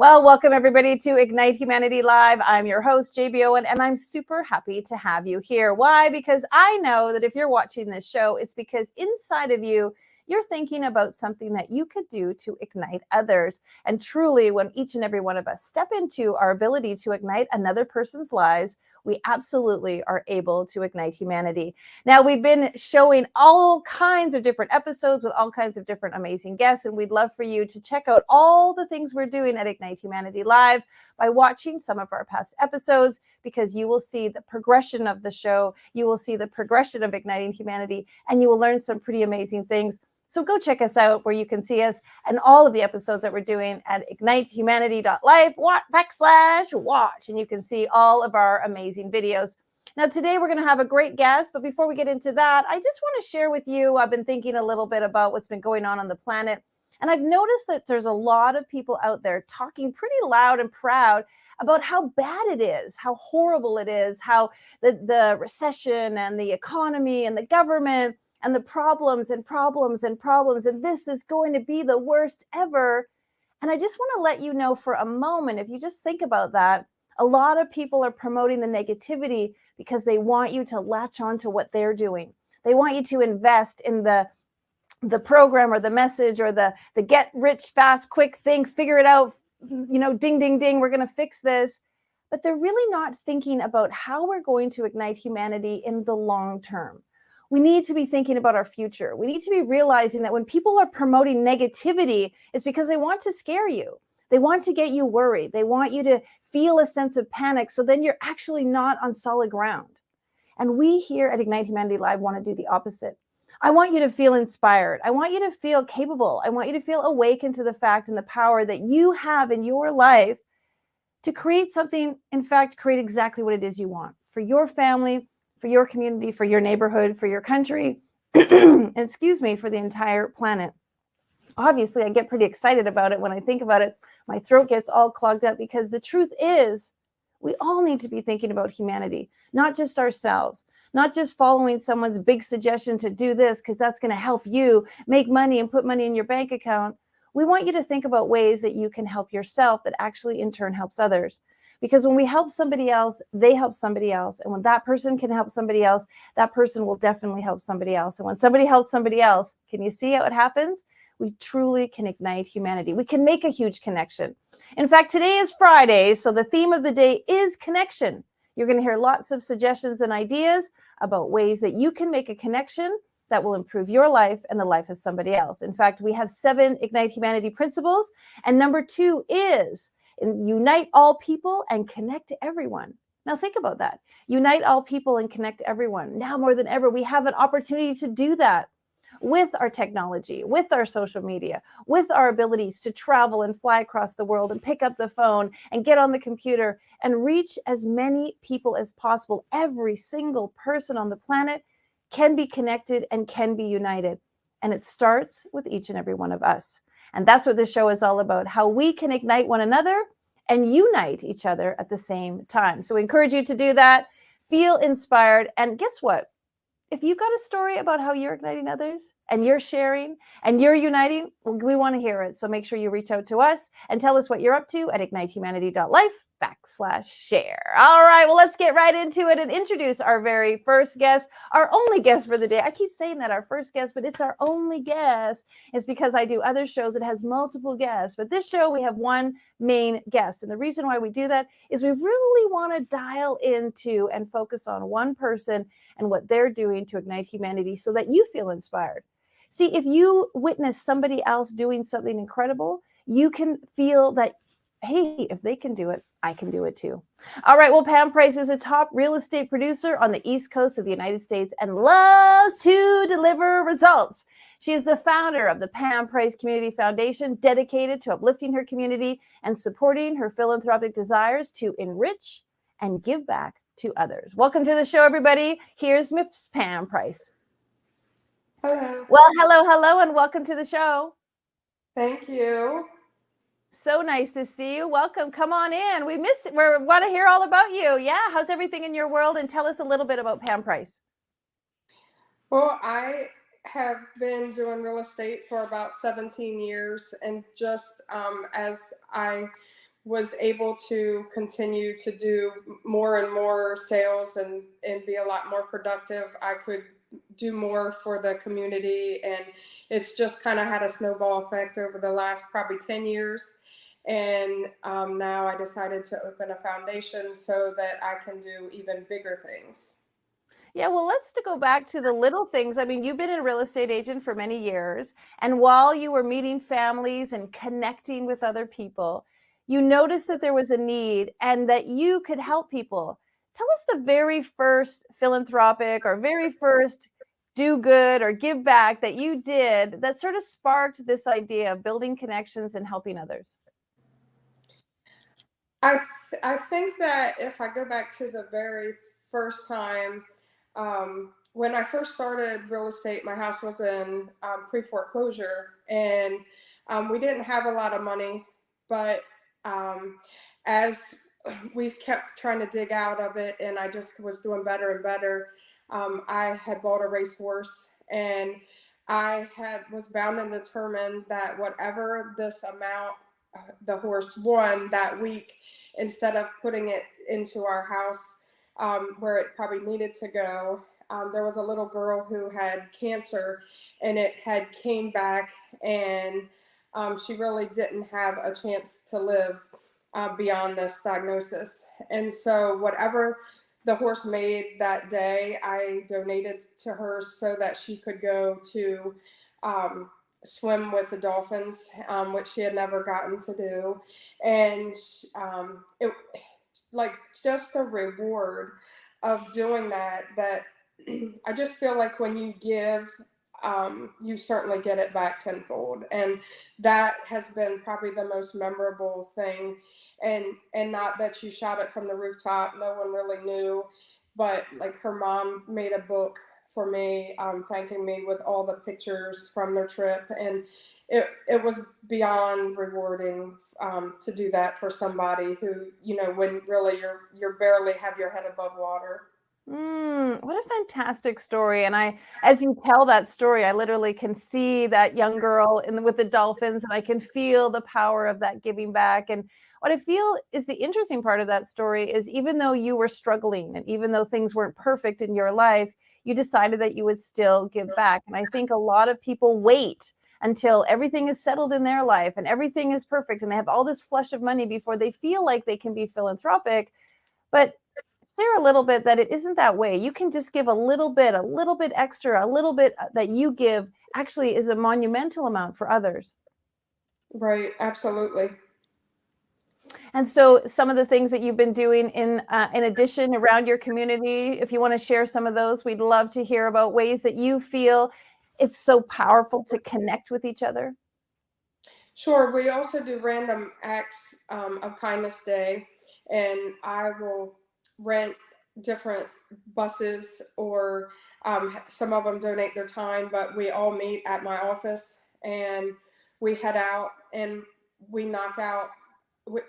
Well, welcome everybody to Ignite Humanity Live. I'm your host, JB Owen, and I'm super happy to have you here. Why? Because I know that if you're watching this show, it's because inside of you, you're thinking about something that you could do to ignite others. And truly, when each and every one of us step into our ability to ignite another person's lives, we absolutely are able to ignite humanity. Now, we've been showing all kinds of different episodes with all kinds of different amazing guests, and we'd love for you to check out all the things we're doing at Ignite Humanity Live by watching some of our past episodes, because you will see the progression of the show, you will see the progression of igniting humanity, and you will learn some pretty amazing things. So go check us out where you can see us and all of the episodes that we're doing at ignitehumanity.life/watch. And you can see all of our amazing videos. Now, today we're going to have a great guest. But before we get into that, I just want to share with you, I've been thinking a little bit about what's been going on the planet. And I've noticed that there's a lot of people out there talking pretty loud and proud about how bad it is, how horrible it is, how the recession and the economy and the government and the problems, and this is going to be the worst ever. And I just want to let you know for a moment, if you just think about that, a lot of people are promoting the negativity because they want you to latch on to what they're doing. They want you to invest in the program or the message or the get rich fast quick thing, figure it out, ding, ding, ding, we're going to fix this. But they're really not thinking about how we're going to ignite humanity in the long term. We need to be thinking about our future. We need to be realizing that when people are promoting negativity, it's because they want to scare you. They want to get you worried. They want you to feel a sense of panic, so then you're actually not on solid ground. And we here at Ignite Humanity Live want to do the opposite. I want you to feel inspired. I want you to feel capable. I want you to feel awakened to the fact and the power that you have in your life to create something, in fact, create exactly what it is you want for your family, for your community, for your neighborhood, for your country, excuse me, for the entire planet. Obviously, I get pretty excited about it when I think about it. My throat gets all clogged up, because the truth is we all need to be thinking about humanity, not just ourselves, not just following someone's big suggestion to do this because that's going to help you make money and put money in your bank account. We want you to think about ways that you can help yourself that actually in turn helps others. Because when we help somebody else, they help somebody else. And when that person can help somebody else, that person will definitely help somebody else. And when somebody helps somebody else, can you see how it happens? We truly can ignite humanity. We can make a huge connection. In fact, today is Friday, so the theme of the day is connection. You're going to hear lots of suggestions and ideas about ways that you can make a connection that will improve your life and the life of somebody else. In fact, we have 7 Ignite Humanity principles, and number 2 is unite all people and connect to everyone. Now think about that. Unite all people and connect to everyone. Now more than ever, we have an opportunity to do that with our technology, with our social media, with our abilities to travel and fly across the world and pick up the phone and get on the computer and reach as many people as possible. Every single person on the planet can be connected and can be united. And it starts with each and every one of us. And that's what this show is all about, how we can ignite one another and unite each other at the same time. So we encourage you to do that, feel inspired. And guess what? If you've got a story about how you're igniting others and you're sharing and you're uniting, we want to hear it. So make sure you reach out to us and tell us what you're up to at ignitehumanity.life/share. All right, well, let's get right into it and introduce our very first guest, our only guest for the day. I keep saying that, our first guest, but it's our only guest. It's because I do other shows that has multiple guests. But this show, we have one main guest. And the reason why we do that is we really want to dial into and focus on one person and what they're doing to ignite humanity so that you feel inspired. See, if you witness somebody else doing something incredible, you can feel that, hey, if they can do it, I can do it too. All right, well, Pam Price is a top real estate producer on the East Coast of the United States and loves to deliver results. She is the founder of the Pam Price Community Foundation, dedicated to uplifting her community and supporting her philanthropic desires to enrich and give back to others. Welcome to the show, everybody. Here's Miss Pam Price. Hello. Well, hello, and welcome to the show. Thank you. So nice to see you. Welcome. Come on in. We want to hear all about you. Yeah. How's everything in your world? And tell us a little bit about Pam Price. Well, I have been doing real estate for about 17 years. And just as I was able to continue to do more and more sales and be a lot more productive, I could do more for the community. And it's just kind of had a snowball effect over the last probably 10 years. And now I decided to open a foundation so that I can do even bigger things. Yeah, well, let's to go back to the little things. I mean, you've been a real estate agent for many years, and while you were meeting families and connecting with other people, you noticed that there was a need and that you could help people. Tell us the very first philanthropic or very first do good or give back that you did that sort of sparked this idea of building connections and helping others. I think that if I go back to the very first time, when I first started real estate, my house was in pre foreclosure, and we didn't have a lot of money. But um, as we kept trying to dig out of it, and I just was doing better and better, I had bought a racehorse, and I had was bound and determined that whatever this amount the horse won that week, instead of putting it into our house where it probably needed to go. There was a little girl who had cancer, and it had came back, and she really didn't have a chance to live beyond this diagnosis. And so whatever the horse made that day, I donated to her so that she could go to um, swim with the dolphins, which she had never gotten to do. And it, like, just the reward of doing that I just feel like when you give, you certainly get it back tenfold. And that has been probably the most memorable thing. And not that you shot it from the rooftop, no one really knew, but like her mom made a book for me, thanking me with all the pictures from their trip. And it was beyond rewarding to do that for somebody who, when really you're barely have your head above water. What a fantastic story. And as you tell that story, I literally can see that young girl with the dolphins, and I can feel the power of that giving back. And what I feel is the interesting part of that story is even though you were struggling and even though things weren't perfect in your life, you decided that you would still give back. And I think a lot of people wait until everything is settled in their life and everything is perfect and they have all this flush of money before they feel like they can be philanthropic. But share a little bit that it isn't that way. You can just give a little bit extra, a little bit that you give actually is a monumental amount for others. Right, absolutely. And so some of the things that you've been doing in addition around your community, if you want to share some of those, we'd love to hear about ways that you feel it's so powerful to connect with each other. Sure. We also do random acts of kindness day, and I will rent different buses, or some of them donate their time, but we all meet at my office and we head out and we knock out.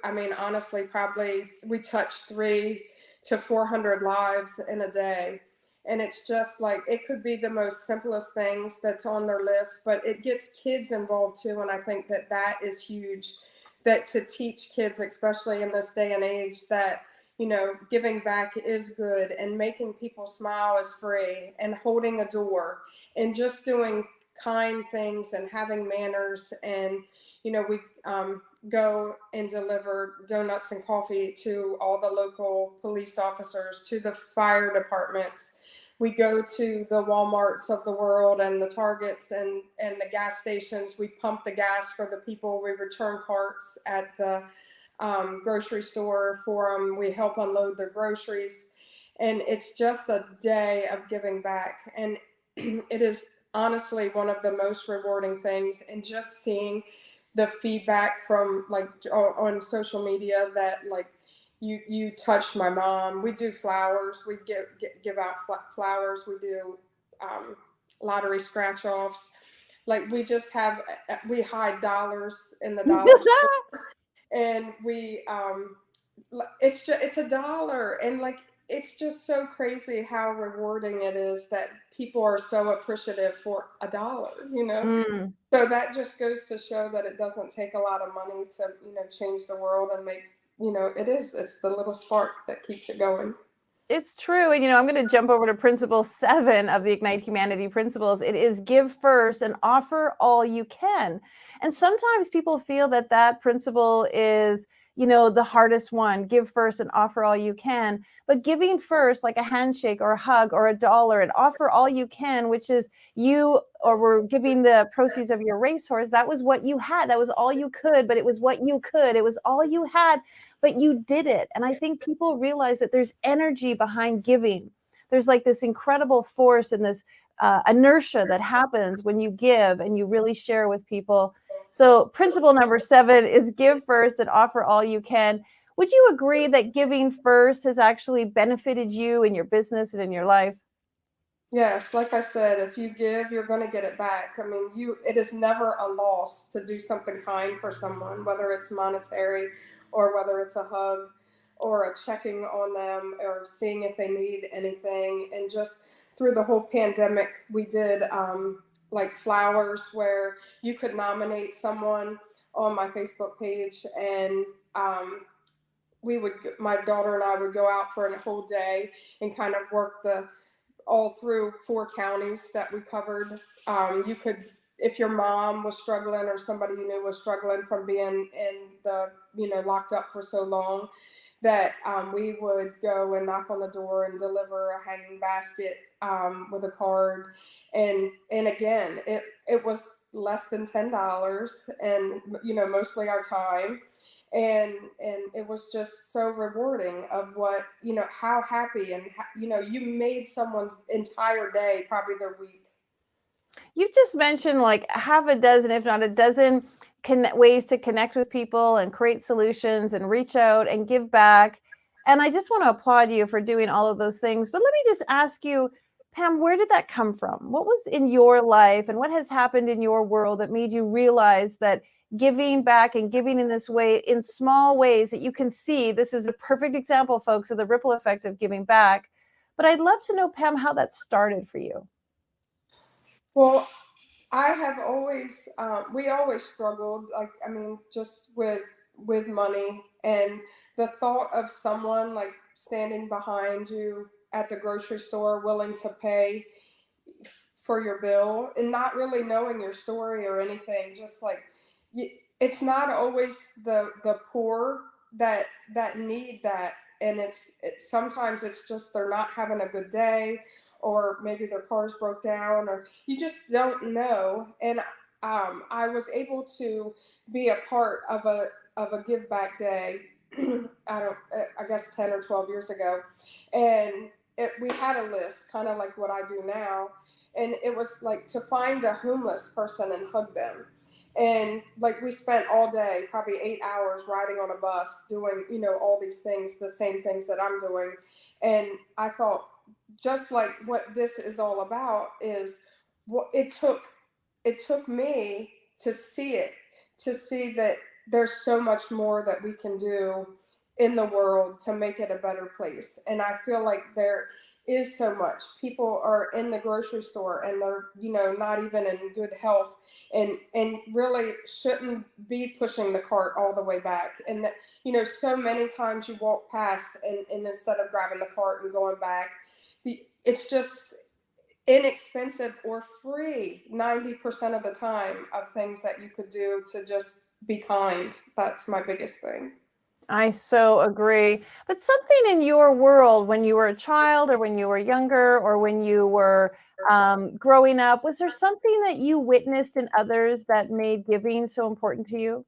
I mean, honestly, probably we touch 300 to 400 lives in a day. And it's just like, it could be the most simplest things that's on their list, but it gets kids involved too. And I think that that is huge, that to teach kids, especially in this day and age, that, giving back is good, and making people smile is free, and holding a door and just doing kind things and having manners. And, we go and deliver donuts and coffee to all the local police officers, to the fire departments. We go to the Walmarts of the world and the Targets and the gas stations. We pump the gas for the people. We return carts at the grocery store for them. We help unload their groceries. And it's just a day of giving back. And it is honestly one of the most rewarding things. And just seeing the feedback from, like, on social media, that, like, you touched my mom. We do flowers. We give out flowers. We do lottery scratch offs. Like, we hide dollars in the dollar store, and it's a dollar, and, like, it's just so crazy how rewarding it is that people are so appreciative for a dollar. Mm. So that just goes to show that it doesn't take a lot of money to, change the world and make it's the little spark that keeps it going. It's true. And, I'm going to jump over to principle 7 of the Ignite Humanity principles. It is give first and offer all you can. And sometimes people feel that that principle is, the hardest one, give first and offer all you can. But giving first, like a handshake or a hug or a dollar, and offer all you can, which is you or we're giving the proceeds of your racehorse, that was what you had. That was all you could, but it was what you could. It was all you had, but you did it. And I think people realize that there's energy behind giving. There's like this incredible force and this inertia that happens when you give and you really share with people. So, principle number 7 is give first and offer all you can. Would you agree that giving first has actually benefited you in your business and in your life? Yes, like I said, if you give, you're going to get it back. I mean, it is never a loss to do something kind for someone, whether it's monetary or whether it's a hug or a checking on them or seeing if they need anything. And just through the whole pandemic, we did like flowers where you could nominate someone on my Facebook page, and my daughter and I would go out for a whole day and kind of work the all through 4 counties that we covered. You could, if your mom was struggling or somebody you knew was struggling from being in the, locked up for so long, that we would go and knock on the door and deliver a hanging basket with a card. And again, it was less than $10, and mostly our time, and it was just so rewarding of what, how happy, and you made someone's entire day, probably their week. You've just mentioned like half a dozen, if not a dozen, ways to connect with people and create solutions and reach out and give back. And I just want to applaud you for doing all of those things. But let me just ask you, Pam, where did that come from? What was in your life and what has happened in your world that made you realize that giving back and giving in this way, in small ways that you can see, this is a perfect example, folks, of the ripple effect of giving back. But I'd love to know, Pam, how that started for you. Well, I have always, we always struggled, like, I mean, just with money, and the thought of someone like standing behind you at the grocery store willing to pay for your bill and not really knowing your story or anything, just like, it's not always the poor that need that. And sometimes it's just they're not having a good day, or maybe their cars broke down, or you just don't know. And I was able to be a part of a give back day. I guess 10 or 12 years ago, and we had a list, kind of like what I do now, and it was like to find a homeless person and hug them. And like we spent all day, probably 8 hours, riding on a bus doing, all these things, the same things that I'm doing. And I thought, just like what this is all about, is what it took me to see it, to see that there's so much more that we can do in the world to make it a better place. And I feel like there is so much. People are in the grocery store and they're, not even in good health, and really shouldn't be pushing the cart all the way back. And that, so many times you walk past, and instead of grabbing the cart and going back, it's just inexpensive or free 90% of the time of things that you could do to just be kind. That's my biggest thing. I so agree. But something in your world when you were a child or when you were younger or when you were growing up, was there something that you witnessed in others that made giving so important to you?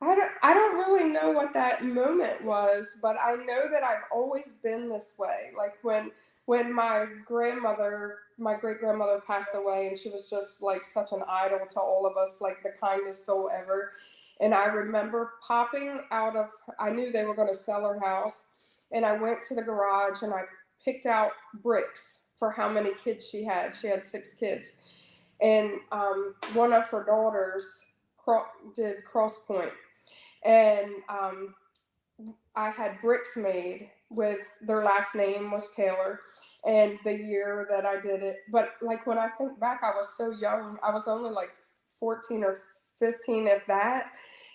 I don't really know what that moment was, but I know that I've always been this way. Like when my great grandmother passed away, and she was just like such an idol to all of us, like the kindest soul ever. And I remember popping out of, I knew they were going to sell her house, and I went to the garage and I picked out bricks for how many kids she had. She had 6 kids, and one of her daughters did cross point, and I had bricks made with their last name was Taylor, and the year that I did it. But like when I think back, I was so young. I was only like 14 or 15, if that.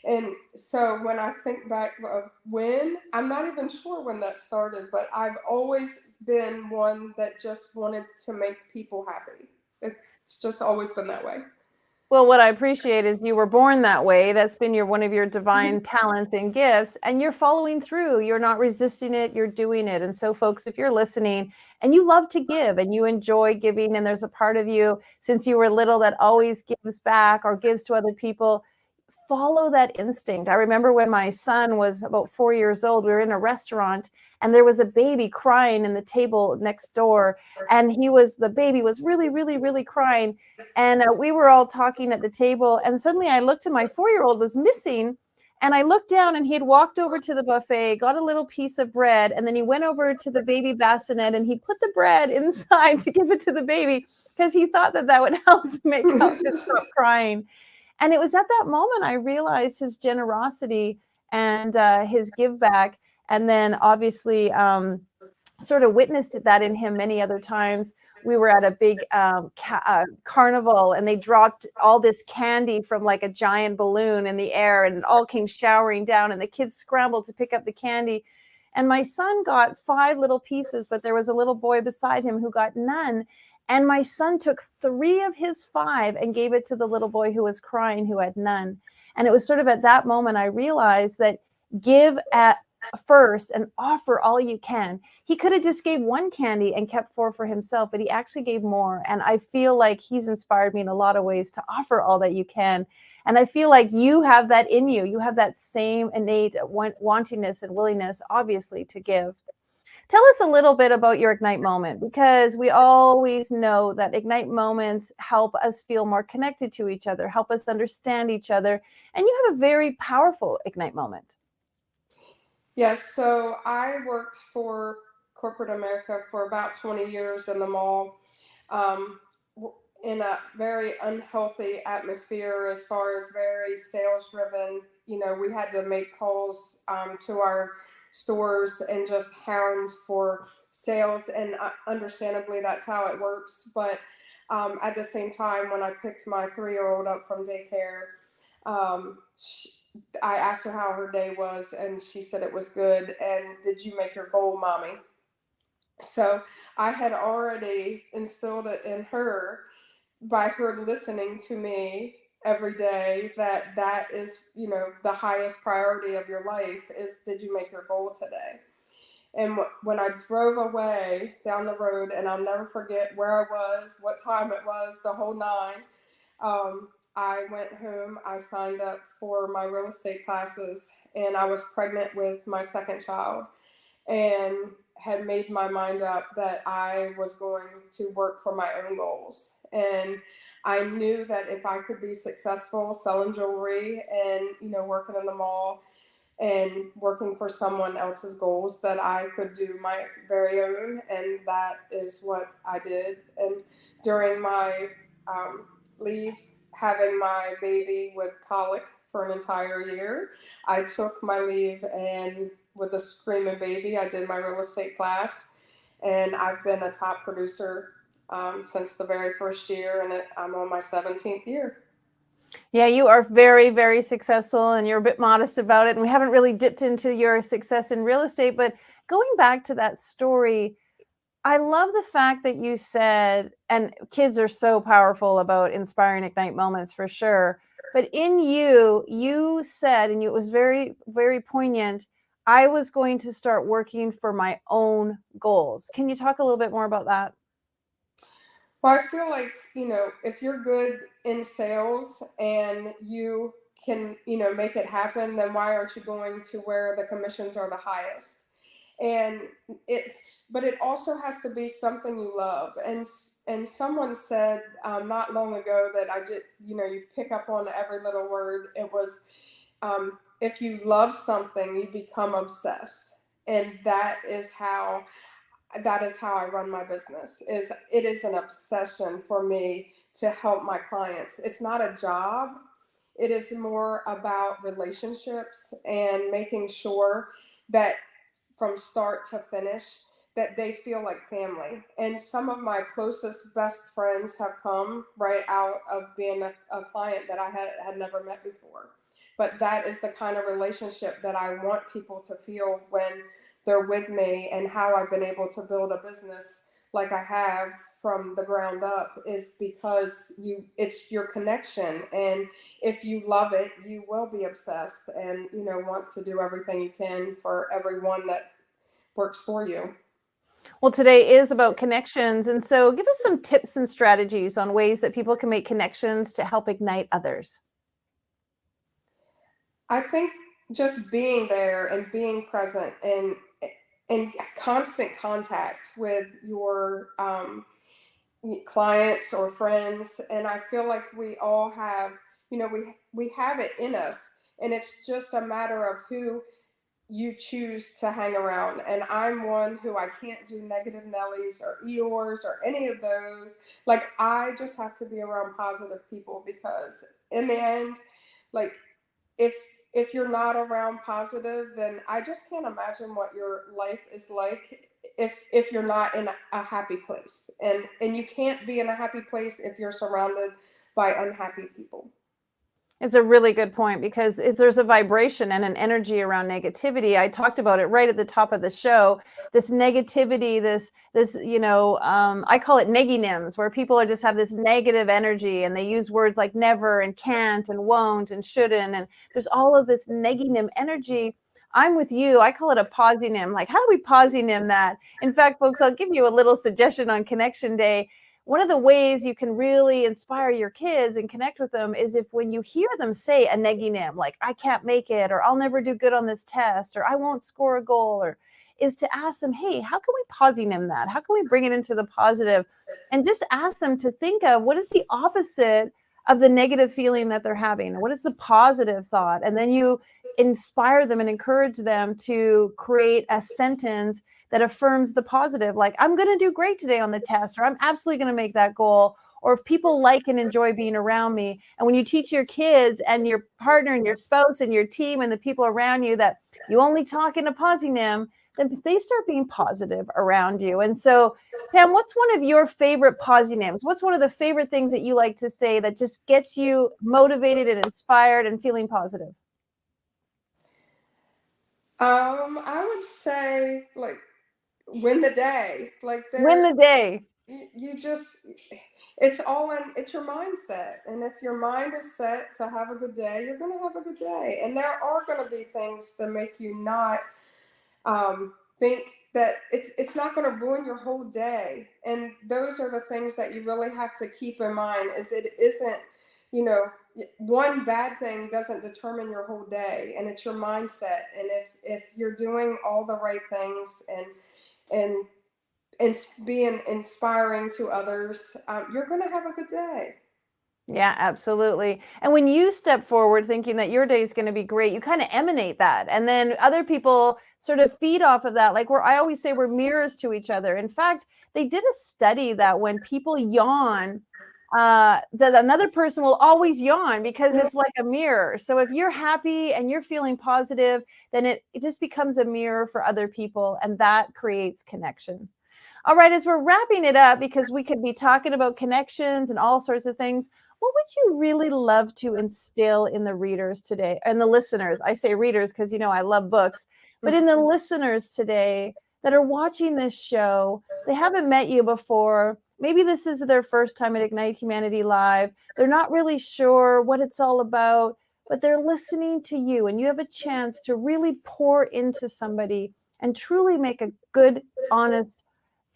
And so when I think back of when, I'm not even sure when that started, but I've always been one that just wanted to make people happy. It's just always been that way. Well, what I appreciate is you were born that way. That's been one of your divine talents and gifts, and you're following through. You're not resisting it, you're doing it. And so, folks, if you're listening and you love to give and you enjoy giving, and there's a part of you since you were little that always gives back or gives to other people, follow that instinct. I remember when my son was about 4 years old, we were in a restaurant and there was a baby crying in the table next door. And the baby was really, really, really crying. And we were all talking at the table. And suddenly I looked and my 4-year-old was missing. And I looked down and he had walked over to the buffet, got a little piece of bread, and then he went over to the baby bassinet and he put the bread inside to give it to the baby because he thought that that would help make help it stop crying. And it was at that moment I realized his generosity and his give back. And then obviously sort of witnessed that in him many other times. We were at a big carnival and they dropped all this candy from like a giant balloon in the air and it all came showering down and the kids scrambled to pick up the candy. And my son got 5 little pieces, but there was a little boy beside him who got none. And my son took 3 of his 5 and gave it to the little boy who was crying, who had none. And it was sort of at that moment I realized that give at first and offer all you can. He could have just gave 1 candy and kept 4 for himself, but he actually gave more. And I feel like he's inspired me in a lot of ways to offer all that you can. And I feel like you have that in you. You have that same innate wantingness and willingness, obviously, to give. Tell us a little bit about your Ignite moment, because we always know that Ignite moments help us feel more connected to each other, help us understand each other. And you have a very powerful Ignite moment. Yes, so I worked for corporate America for about 20 years in the mall, um, in a very unhealthy atmosphere as far as very sales driven. You know, we had to make calls to our stores and just hound for sales, and understandably, that's how it works. But at the same time, when I picked my 3-year-old up from daycare, um, I asked her how her day was, and she said it was good. And did you make your goal, mommy? So I had already instilled it in her by her listening to me every day that that is, you know, the highest priority of your life is, did you make your goal today? And when I drove away down the road, and I'll never forget where I was, what time it was, the whole nine, I went home, I signed up for my real estate classes, and I was pregnant with my second child and had made my mind up that I was going to work for my own goals. And I knew that if I could be successful selling jewelry and, you know, working in the mall and working for someone else's goals, that I could do my very own. And that is what I did. And during my leave, having my baby with colic for an entire year, I took my leave, and with a screaming baby, I did my real estate class. And I've been a top producer since the very first year, and I'm on my 17th year. Yeah, you are very, very successful and you're a bit modest about it. And we haven't really dipped into your success in real estate. But going back to that story, I love the fact that you said, and kids are so powerful about inspiring Ignite moments for sure. But in you, you said, and it was very, very poignant, I was going to start working for my own goals. Can you talk a little bit more about that? Well, I feel like, you know, if you're good in sales and you can, you know, make it happen, then why aren't you going to where the commissions are the highest? And it, but it also has to be something you love. And someone said not long ago that I did, you know, you pick up on every little word. It was, if you love something, you become obsessed. And that is how I run my business. Is it is an obsession for me to help my clients. It's not a job. It is more about relationships and making sure that from start to finish that they feel like family. And some of my closest best friends have come right out of being a client that I had never met before. but that is the kind of relationship that I want people to feel when they're with me, and how I've been able to build a business like I have from the ground up is because it's your connection, and if you love it, you will be obsessed and want to do everything you can for everyone that works for you. Well, today is about connections. And so give us some tips and strategies on ways that people can make connections to help ignite others. I think just being there and being present and in constant contact with your clients or friends, and I feel like we all have, we have it in us, and it's just a matter of who you choose to hang around. And I'm one who, I can't do negative Nellies or Eeyores or any of those. Like, I just have to be around positive people, because in the end, like, if you're not around positive, then I just can't imagine what your life is like if you're not in a happy place. And you can't be in a happy place if you're surrounded by unhappy people. It's a really good point because there's a vibration and an energy around negativity. I talked about it right at the top of the show. This negativity, I call it neginims, where people are just have this negative energy and they use words like never and can't and won't and shouldn't. And there's all of this neginim energy. I'm with you. I call it a posinim. Like, how do we posinim that? In fact, folks, I'll give you a little suggestion on Connection Day. One of the ways you can really inspire your kids and connect with them is if when you hear them say a neginim, like I can't make it, or I'll never do good on this test, or I won't score a goal, or is to ask them, hey, how can we positive that? How can we bring it into the positive? And just ask them to think of what is the opposite of the negative feeling that they're having? What is the positive thought? And then you inspire them and encourage them to create a sentence that affirms the positive, like I'm going to do great today on the test, or I'm absolutely going to make that goal, or if people like and enjoy being around me. And when you teach your kids and your partner and your spouse and your team and the people around you that you only talk in a positive, then they start being positive around you. And so, Pam, what's one of your favorite positives? What's one of the favorite things that you like to say that just gets you motivated and inspired and feeling positive? I would say, like, win the day. Like, Win the day. you just, it's your mindset. And if your mind is set to have a good day, you're going to have a good day. And there are going to be things that make you not think that it's not going to ruin your whole day. And those are the things that you really have to keep in mind, is it isn't, you know, one bad thing doesn't determine your whole day, and it's your mindset. And if you're doing all the right things and and being inspiring to others, you're going to have a good day. Yeah, absolutely. And when you step forward thinking that your day is going to be great, you kind of emanate that. And then other people sort of feed off of that. Like I always say, we're mirrors to each other. In fact, they did a study that when people yawn, that another person will always yawn because it's like a mirror. So if you're happy and you're feeling positive, then it just becomes a mirror for other people, and that creates connection. All right, as we're wrapping it up, because we could be talking about connections and all sorts of things, what would you really love to instill in the readers today and the listeners? I say readers because, I love books, but in the listeners today that are watching this show, they haven't met you before. Maybe this is their first time at Ignite Humanity Live. They're not really sure what it's all about, but they're listening to you, and you have a chance to really pour into somebody and truly make a good, honest,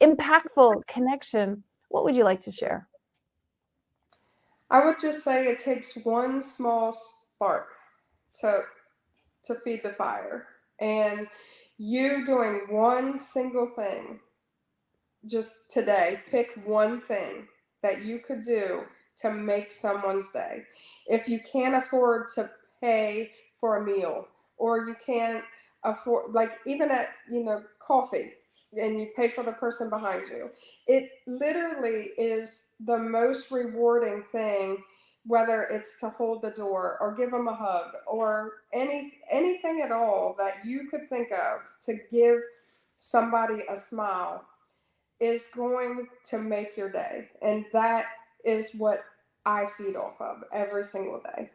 impactful connection. What would you like to share? I would just say it takes one small spark to feed the fire, and you doing one single thing just today. Pick one thing that you could do to make someone's day. If you can't afford to pay for a meal, or you can't afford, like, even at coffee, and you pay for the person behind you, it literally is the most rewarding thing, whether it's to hold the door or give them a hug, or anything at all that you could think of to give somebody a smile, is going to make your day. And that is what I feed off of every single day.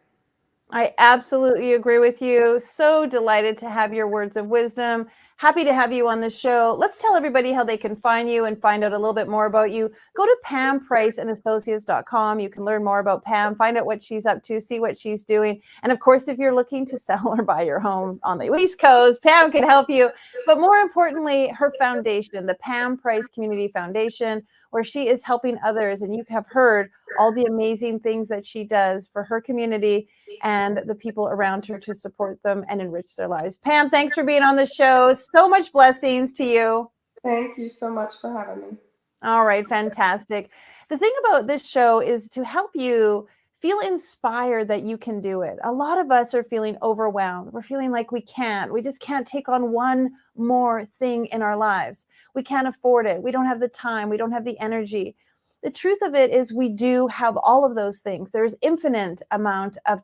I absolutely agree with you. So delighted to have your words of wisdom. Happy to have you on the show. Let's tell everybody how they can find you and find out a little bit more about you. Go to PamPriceandassociates.com. You can learn more about Pam, find out what she's up to, see what she's doing. And of course, if you're looking to sell or buy your home on the East Coast, Pam can help you. But more importantly, her foundation, the Pam Price Community Foundation, where she is helping others. And you have heard all the amazing things that she does for her community and the people around her to support them and enrich their lives. Pam, thanks for being on the show. So much blessings to you. Thank you so much for having me. All right, fantastic. The thing about this show is to help you feel inspired that you can do it. A lot of us are feeling overwhelmed. We're feeling like we just can't take on one more thing in our lives. We can't afford it. We don't have the time. We don't have the energy. The truth of it is we do have all of those things. There's infinite amount of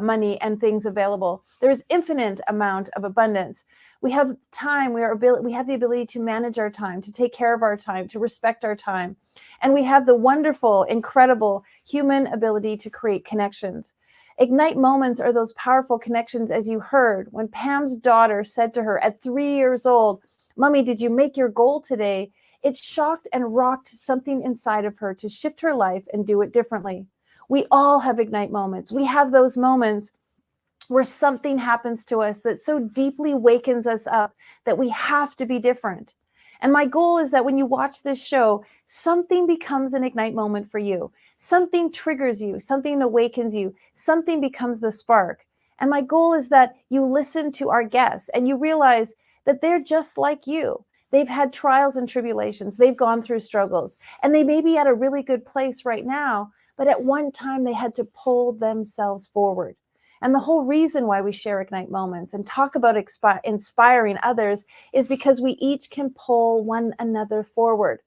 money and things available. There is infinite amount of abundance. We have time. We have the ability to manage our time, to take care of our time, to respect our time. And we have the wonderful, incredible human ability to create connections. Ignite moments are those powerful connections, as you heard when Pam's daughter said to her at 3 years old, "Mommy, did you make your goal today?" It shocked and rocked something inside of her to shift her life and do it differently. We all have ignite moments. We have those moments where something happens to us that so deeply wakens us up that we have to be different. And my goal is that when you watch this show, something becomes an ignite moment for you. Something triggers you, something awakens you, something becomes the spark. And my goal is that you listen to our guests and you realize that they're just like you. They've had trials and tribulations. They've gone through struggles, and they may be at a really good place right now, but at one time they had to pull themselves forward. And the whole reason why we share Ignite Moments and talk about inspiring others is because we each can pull one another forward.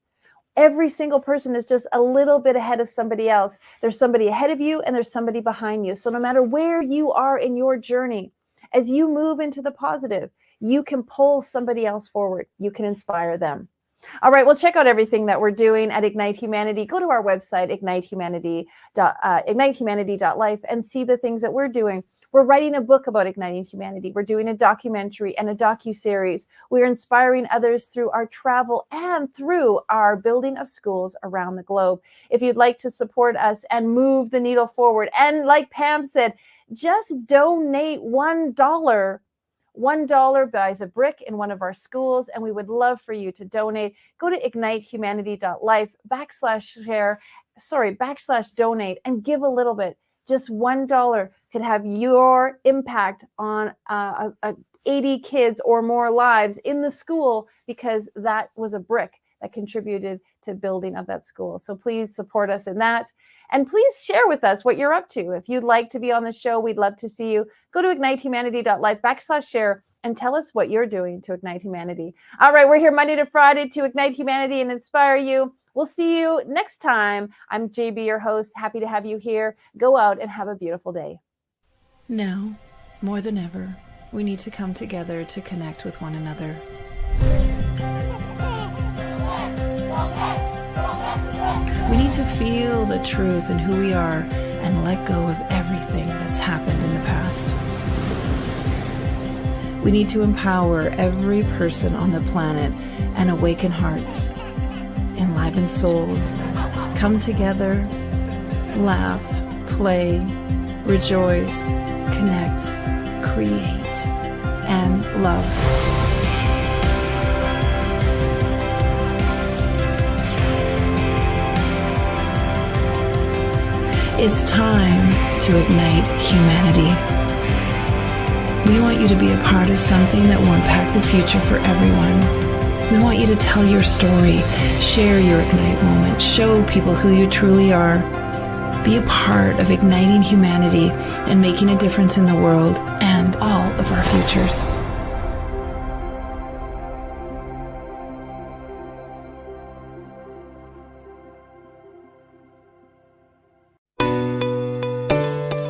Every single person is just a little bit ahead of somebody else. There's somebody ahead of you and there's somebody behind you. So no matter where you are in your journey, as you move into the positive, you can pull somebody else forward. You can inspire them. All right, well, check out everything that we're doing at Ignite Humanity. Go to our website, ignitehumanity.life, and see the things that we're doing. We're writing a book about igniting humanity. We're doing a documentary and a docuseries. We're inspiring others through our travel and through our building of schools around the globe. If you'd like to support us and move the needle forward, and like Pam said, just donate $1. $1 buys a brick in one of our schools, and we would love for you to donate. Go to ignitehumanity.life /donate and give a little bit. Just $1 could have your impact on 80 kids or more lives in the school, because that was a brick that contributed to building of that school. So please support us in that. And please share with us what you're up to. If you'd like to be on the show, we'd love to see you. Go to ignitehumanity.life /share and tell us what you're doing to ignite humanity. All right, we're here Monday to Friday to ignite humanity and inspire you. We'll see you next time. I'm JB, your host. Happy to have you here. Go out and have a beautiful day. Now, more than ever, we need to come together to connect with one another. We need to feel the truth in who we are and let go of everything that's happened in the past. We need to empower every person on the planet and awaken hearts, enliven souls, come together, laugh, play, rejoice, connect, create, and love. It's time to ignite humanity. We want you to be a part of something that will impact the future for everyone. We want you to tell your story, share your Ignite moment, show people who you truly are. Be a part of igniting humanity and making a difference in the world and all of our futures.